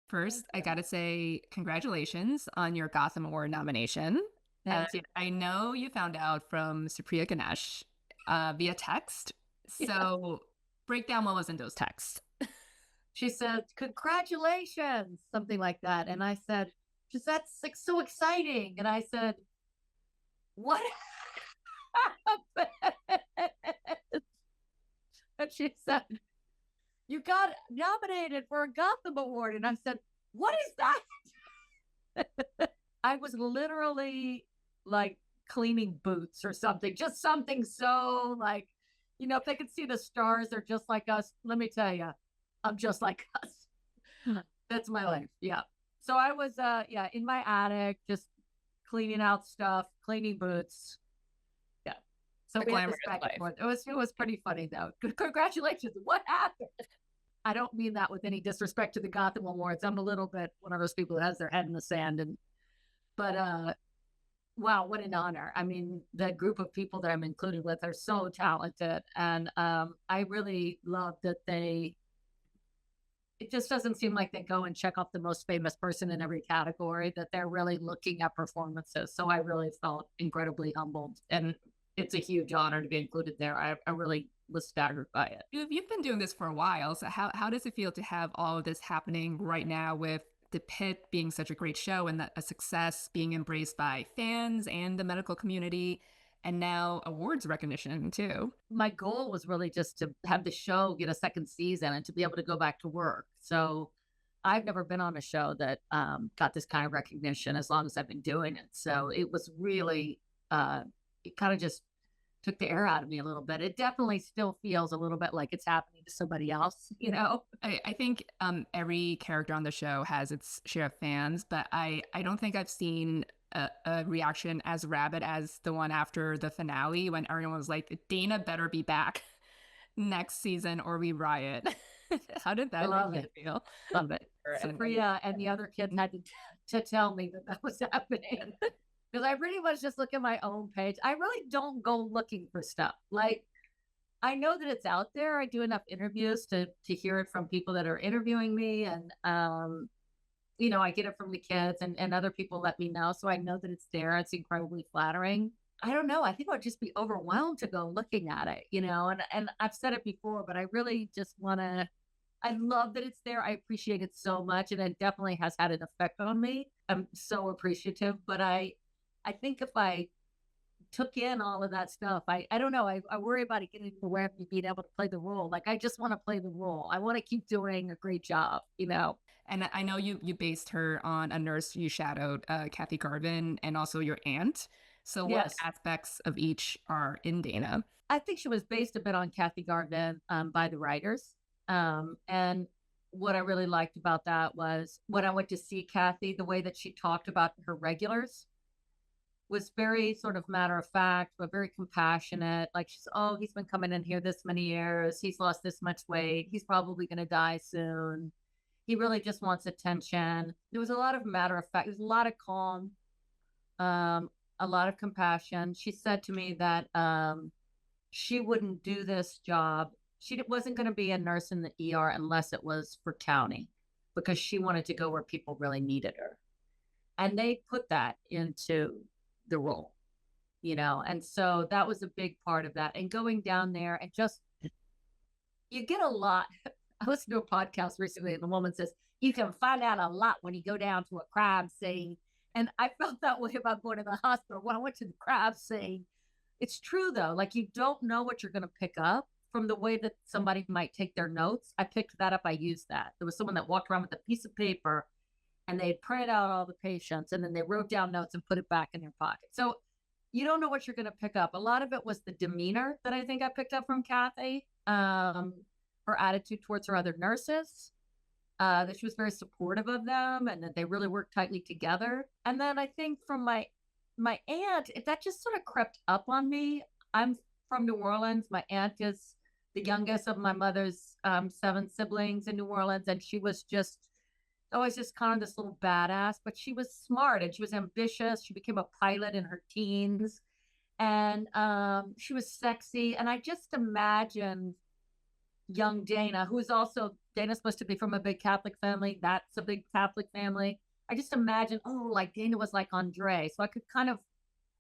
First, I gotta say congratulations on your Gotham Award nomination. Thank you. I know you found out from Supriya Ganesh via text. Yeah. So break down what was in those texts. She said, congratulations, something like that. And I said, just that's like so exciting. And I said, what happened? And she said, you got nominated for a Gotham Award. And I said, what is that? I was literally like cleaning boots or something, just something so like, if they could see the stars, they're just like us. Let me tell you, I'm just like us. That's my life. Yeah. So I was, in my attic, just cleaning out stuff, cleaning boots. Yeah. So The we had this glamorous back and life. forth. It was pretty funny though. Congratulations. What happened? I don't mean that with any disrespect to the Gotham Awards. I'm a little bit one of those people that has their head in the sand, but wow, what an honor. I mean, the group of people that I'm included with are so talented. And I really love that it just doesn't seem like they go and check off the most famous person in every category, that they're really looking at performances. So I really felt incredibly humbled. And it's a huge honor to be included there. I really was staggered by it. You've been doing this for a while. So how does it feel to have all of this happening right now with the Pitt being such a great show and that a success being embraced by fans and the medical community, and now awards recognition too? My goal was really just to have the show get a second season and to be able to go back to work. So I've never been on a show that got this kind of recognition as long as I've been doing it. So it was really, it kind of just took the air out of me a little bit. It definitely still feels a little bit like it's happening to somebody else, you know? I think every character on the show has its share of fans, but I don't think I've seen a reaction as rabid as the one after the finale when everyone was like, Dana better be back next season or we riot. How did I that love make it. you feel? Love it. Sophia and the other kids had to tell me that that was happening. Because I pretty much just look at my own page. I really don't go looking for stuff. Like, I know that it's out there. I do enough interviews to hear it from people that are interviewing me, and I get it from the kids, and other people let me know, so I know that it's there. It's incredibly flattering. I don't know. I think I would just be overwhelmed to go looking at it, and I've said it before, but I really just want to. I love that it's there. I appreciate it so much, and it definitely has had an effect on me. I'm so appreciative, but I think if I took in all of that stuff, I don't know. I worry about it getting away from me being able to play the role. Like I just want to play the role. I want to keep doing a great job. And I know you based her on a nurse you shadowed, Kathy Garvin, and also your aunt. So what Yes. aspects of each are in Dana? I think she was based a bit on Kathy Garvin by the writers. And what I really liked about that was when I went to see Kathy, the way that she talked about her regulars was very sort of matter of fact, but very compassionate. Like he's been coming in here this many years. He's lost this much weight. He's probably going to die soon. He really just wants attention. There was a lot of matter of fact. There's a lot of calm, a lot of compassion. She said to me that she wouldn't do this job. She wasn't going to be a nurse in the ER unless it was for county, because she wanted to go where people really needed her. And they put that into the role. And so that was a big part of that. And going down there and just, you get a lot. I listened to a podcast recently and the woman says, you can find out a lot when you go down to a crime scene. And I felt that way about going to the hospital. When I went to the crime scene, it's true though. Like you don't know what you're going to pick up from the way that somebody might take their notes. I picked that up. I used that. There was someone that walked around with a piece of paper and they printed out all the patients and then they wrote down notes and put it back in their pocket. So you don't know what you're going to pick up. A lot of it was the demeanor that I think I picked up from Kathy, her attitude towards her other nurses, that she was very supportive of them and that they really worked tightly together. And then I think from my aunt, that just sort of crept up on me. I'm from New Orleans. My aunt is the youngest of my mother's 7 siblings in New Orleans, and she was always just kind of this little badass, but she was smart and she was ambitious. She became a pilot in her teens, and she was sexy. And I just imagined young Dana, who is also Dana's supposed to be from a big Catholic family. That's a big Catholic family. I just imagine, oh, like Dana was like Andre. So I could kind of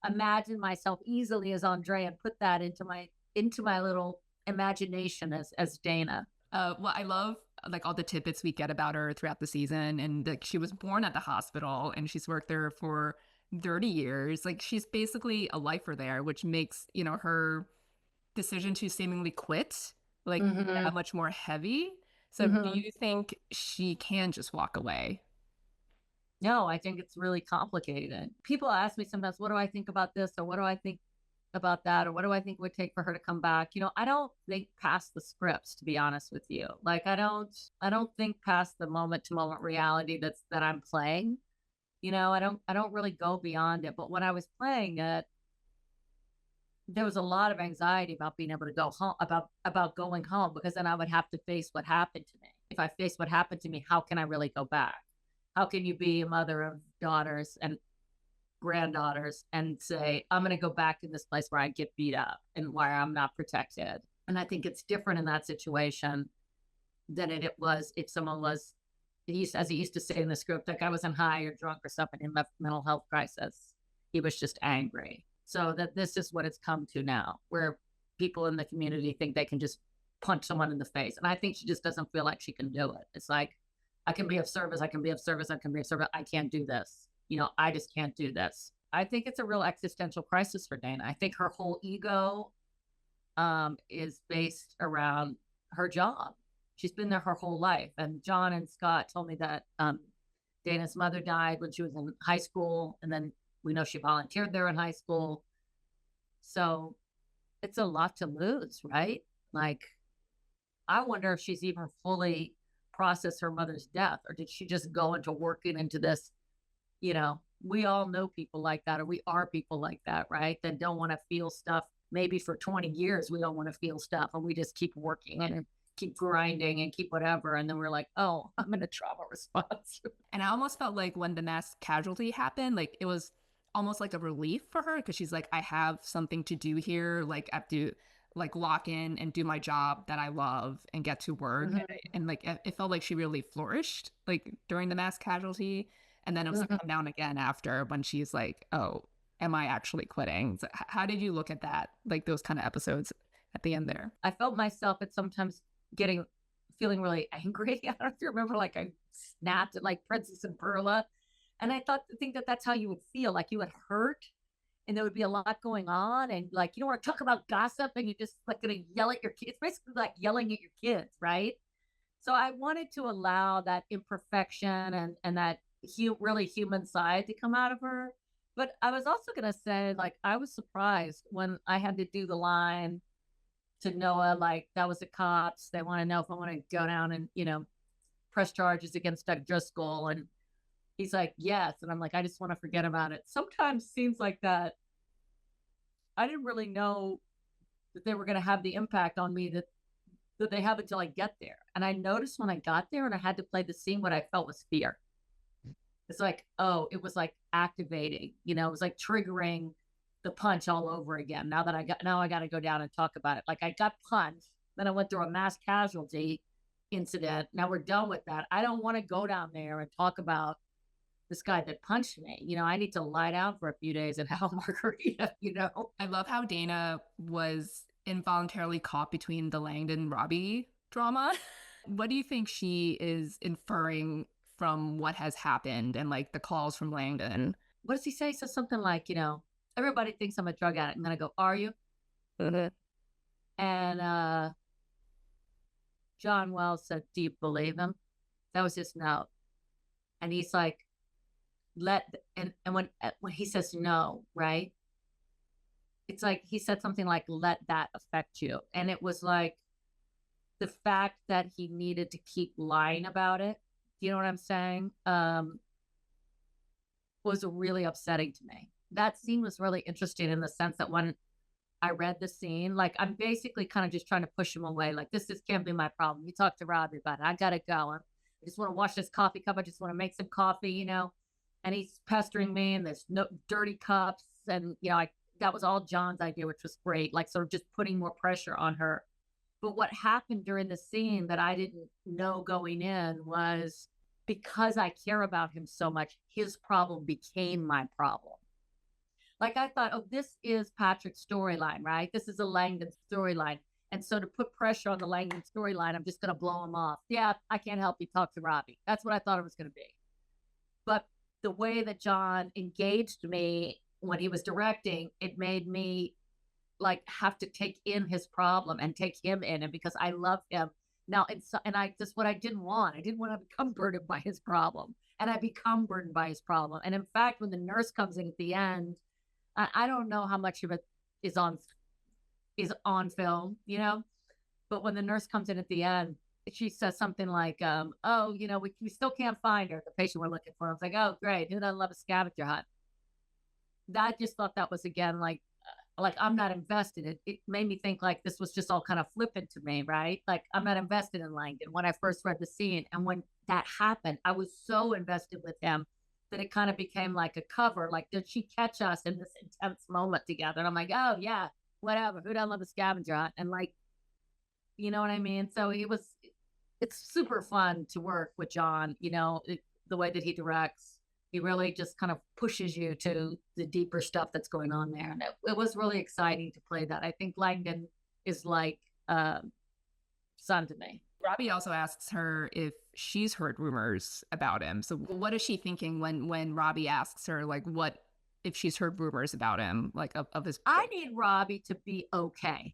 imagine myself easily as Andre and put that into my little imagination as Dana. Well, I love like all the tidbits we get about her throughout the season, and like she was born at the hospital, and she's worked there for 30 years. Like she's basically a lifer there, which makes her decision to seemingly quit like Mm-hmm. that much more heavy. So, do Mm-hmm. you think she can just walk away? No, I think it's really complicated. People ask me sometimes, what do I think about this? Or what do I think about that? Or what do I think it would take for her to come back? I don't think past the scripts, to be honest with you. Like I don't think past the moment to moment reality that I'm playing. I don't really go beyond it. But when I was playing it, there was a lot of anxiety about being able to go home, about going home, because then I would have to face what happened to me. If I face what happened to me, how can I really go back? How can you be a mother of daughters and granddaughters and say, I'm going to go back in this place where I get beat up and where I'm not protected? And I think it's different in that situation than it was if someone was, as he used to say in the script, that guy wasn't high or drunk or something in mental health crisis. He was just angry. So that this is what it's come to now, where people in the community think they can just punch someone in the face. And I think she just doesn't feel like she can do it. It's like, I can be of service. I can be of service. I can be of service. I can't do this. I just can't do this. I think it's a real existential crisis for Dana. I think her whole ego is based around her job. She's been there her whole life. And John and Scott told me that Dana's mother died when she was in high school. And then we know she volunteered there in high school. So it's a lot to lose, right? Like, I wonder if she's even fully processed her mother's death, or did she just go into working into this? We all know people like that, or we are people like that, right? That don't want to feel stuff. Maybe for 20 years, we don't want to feel stuff, and we just keep working and keep grinding and keep whatever. And then we're like, oh, I'm in a trauma response. And I almost felt like when the mass casualty happened, like it was almost like a relief for her because she's like, I have something to do here. Like I have to like lock in and do my job that I love and get to work. Mm-hmm. And like it felt like she really flourished like during the mass casualty. And then it was like Mm-hmm. come down again after when she's like, oh, am I actually quitting? So how did you look at that? Like those kind of episodes at the end there? I felt myself at sometimes feeling really angry. I don't know if you remember, like I snapped at like Princess and Perla. And I think that that's how you would feel, like you would hurt and there would be a lot going on. And like, you don't want to talk about gossip and you're just like going to yell at your kids. It's basically like yelling at your kids, right? So I wanted to allow that imperfection and that really human side to come out of her. But I was also going to say, like, I was surprised when I had to do the line to Noah, like, that was the cops. They want to know if I want to go down and, press charges against Doug Driscoll. And he's like, yes. And I'm like, I just want to forget about it. Sometimes scenes like that, I didn't really know that they were going to have the impact on me that they have until I get there. And I noticed when I got there and I had to play the scene, what I felt was fear. It's like, oh, it was like activating, it was like triggering the punch all over again. Now I got to go down and talk about it. Like I got punched, then I went through a mass casualty incident. Now we're done with that. I don't want to go down there and talk about this guy that punched me. I need to lie down for a few days and have a margarita. I love how Dana was involuntarily caught between the Langdon Robbie drama. What do you think she is inferring from what has happened and like the calls from Langdon? What does he say? He says something like, everybody thinks I'm a drug addict. And then I go, are you? Mhm. And John Wells said, do you believe him? That was his note. And he's like, and when he says no, right? It's like he said something like, let that affect you. And it was like the fact that he needed to keep lying about it, you know what I'm saying? Was really upsetting to me. That scene was really interesting in the sense that when I read the scene, like I'm basically kind of just trying to push him away. Like this just can't be my problem. You talk to Robbie about it. I gotta go. I just want to wash this coffee cup. I just want to make some coffee, And he's pestering me, and there's no dirty cups, and that was all John's idea, which was great. Like sort of just putting more pressure on her. But what happened during the scene that I didn't know going in was because I care about him so much, his problem became my problem. Like I thought, oh, this is Patrick's storyline, right? This is a Langdon storyline. And so to put pressure on the Langdon storyline, I'm just going to blow him off. Yeah, I can't help you talk to Robbie. That's what I thought it was going to be. But the way that John engaged me when he was directing, it made me like have to take in his problem and take him in it because I love him. Now, and I just what I didn't want. I didn't want to become burdened by his problem. And I become burdened by his problem. And in fact, when the nurse comes in at the end, I don't know how much of it is on film, but when the nurse comes in at the end, she says something like, oh, we still can't find her, the patient we're looking for. I was like, oh, great. Who doesn't love a scavenger hunt? I just thought that was, again, like I'm not invested. It made me think like this was just all kind of flippant to me, right? Like I'm not invested in Langdon when I first read the scene. And when that happened, I was so invested with him that it kind of became like a cover. Like, did she catch us in this intense moment together? And I'm like, oh yeah, whatever. Who doesn't love a scavenger hunt? And like, you know what I mean? So it's super fun to work with John, the way that he directs. He really just kind of pushes you to the deeper stuff that's going on there. And it was really exciting to play that. I think Langdon is like son to me. Robbie also asks her if she's heard rumors about him. So what is she thinking when Robbie asks her, like, what if she's heard rumors about him, like of his? I need Robbie to be okay,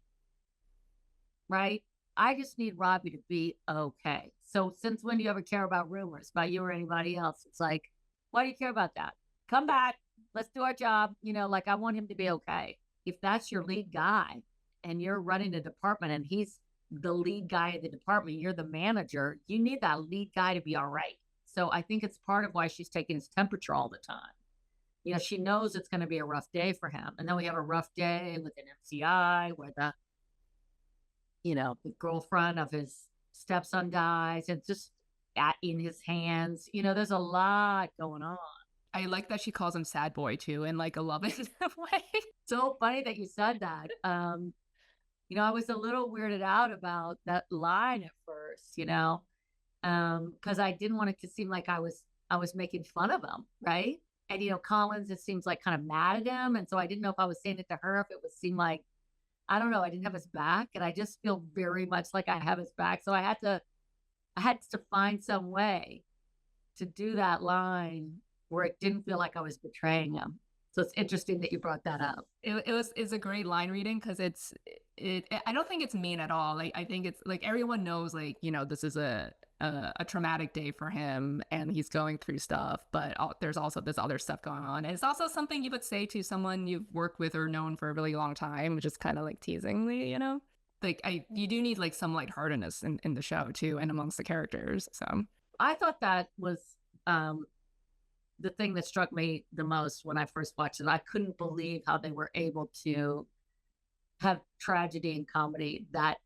right? I just need Robbie to be okay. So since when do you ever care about rumors about you or anybody else? It's like, why do you care about that? Come back. Let's do our job. Like I want him to be okay. If that's your lead guy and you're running a department and he's the lead guy of the department, you're the manager, you need that lead guy to be all right. So I think it's part of why she's taking his temperature all the time. She knows it's going to be a rough day for him. And then we have a rough day with an MCI where the girlfriend of his stepson dies. It's just in his hands. There's a lot going on. I like that she calls him sad boy too, in like a loving way. So funny that you said that. I was a little weirded out about that line at first, because I didn't want it to seem like I was making fun of him, right? And Collins, it seems like kind of mad at him, and so I didn't know if I was saying it to her, if it would seem like, I don't know, I didn't have his back, and I just feel very much like I have his back. So I had to find some way to do that line where it didn't feel like I was betraying him. So it's interesting that you brought that up. It's a great line reading because I don't think it's mean at all. Like I think it's like everyone knows like this is a traumatic day for him and he's going through stuff, but there's also this other stuff going on. And it's also something you would say to someone you've worked with or known for a really long time, just kind of like teasingly, Like you do need like some lightheartedness in the show too, and amongst the characters. So I thought that was the thing that struck me the most when I first watched it. I couldn't believe how they were able to have tragedy and comedy that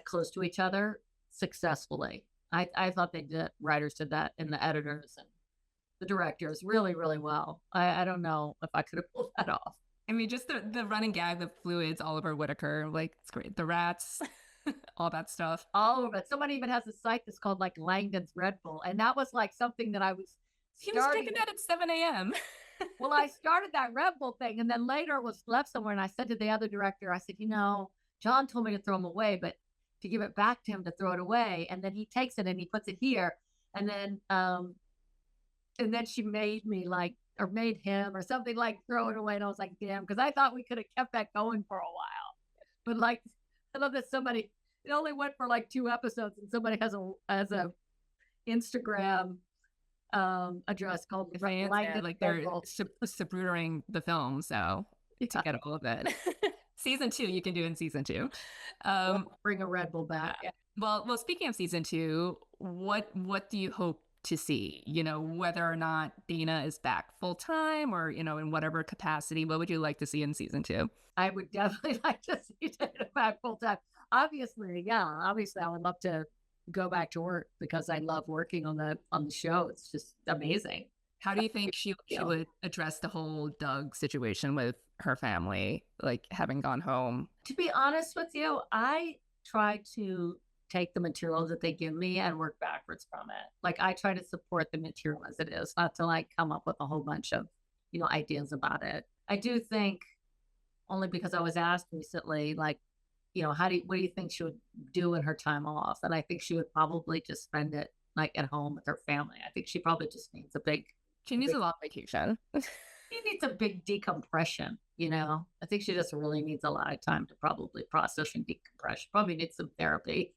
close to each other successfully. I thought writers did that, and the editors and the directors really, really well. I don't know if I could have pulled that off. I mean, just the running gag, the fluids, Oliver Whitaker, like it's great. The rats, all that stuff. All of it. Somebody even has a site that's called like Langdon's Red Bull. And that was like something that he was taking that at 7 a.m. Well, I started that Red Bull thing, and then later it was left somewhere. And I said to the other director, I said, John told me to throw them away, but to give it back to him to throw it away. And then he takes it and he puts it here. And then she made me or made him or something like throw it away. And I was like, damn, because I thought we could have kept that going for a while. But like, I love that it only went for like 2 episodes, and somebody has a Instagram address called like they're subroutering the film, so to get all of it. Season 2, you can do in season 2. Bring a Red Bull back. Yeah. Well, speaking of season 2, what do you hope to see? Whether or not Dana is back full time or in whatever capacity, what would you like to see in season 2? I would definitely like to see Dana back full time. Obviously, I would love to go back to work because I love working on the show. It's just amazing. How do you think she would address the whole Doug situation with her family, like having gone home? To be honest with you, I try to take the material that they give me and work backwards from it. Like I try to support the material as it is, not to like come up with a whole bunch of, ideas about it. I do think only because I was asked recently, like, what do you think she would do in her time off? And I think she would probably just spend it like at home with her family. I think she probably just needs She needs a long vacation. she needs a big decompression, I think she just really needs a lot of time to probably process and decompress. She probably needs some therapy.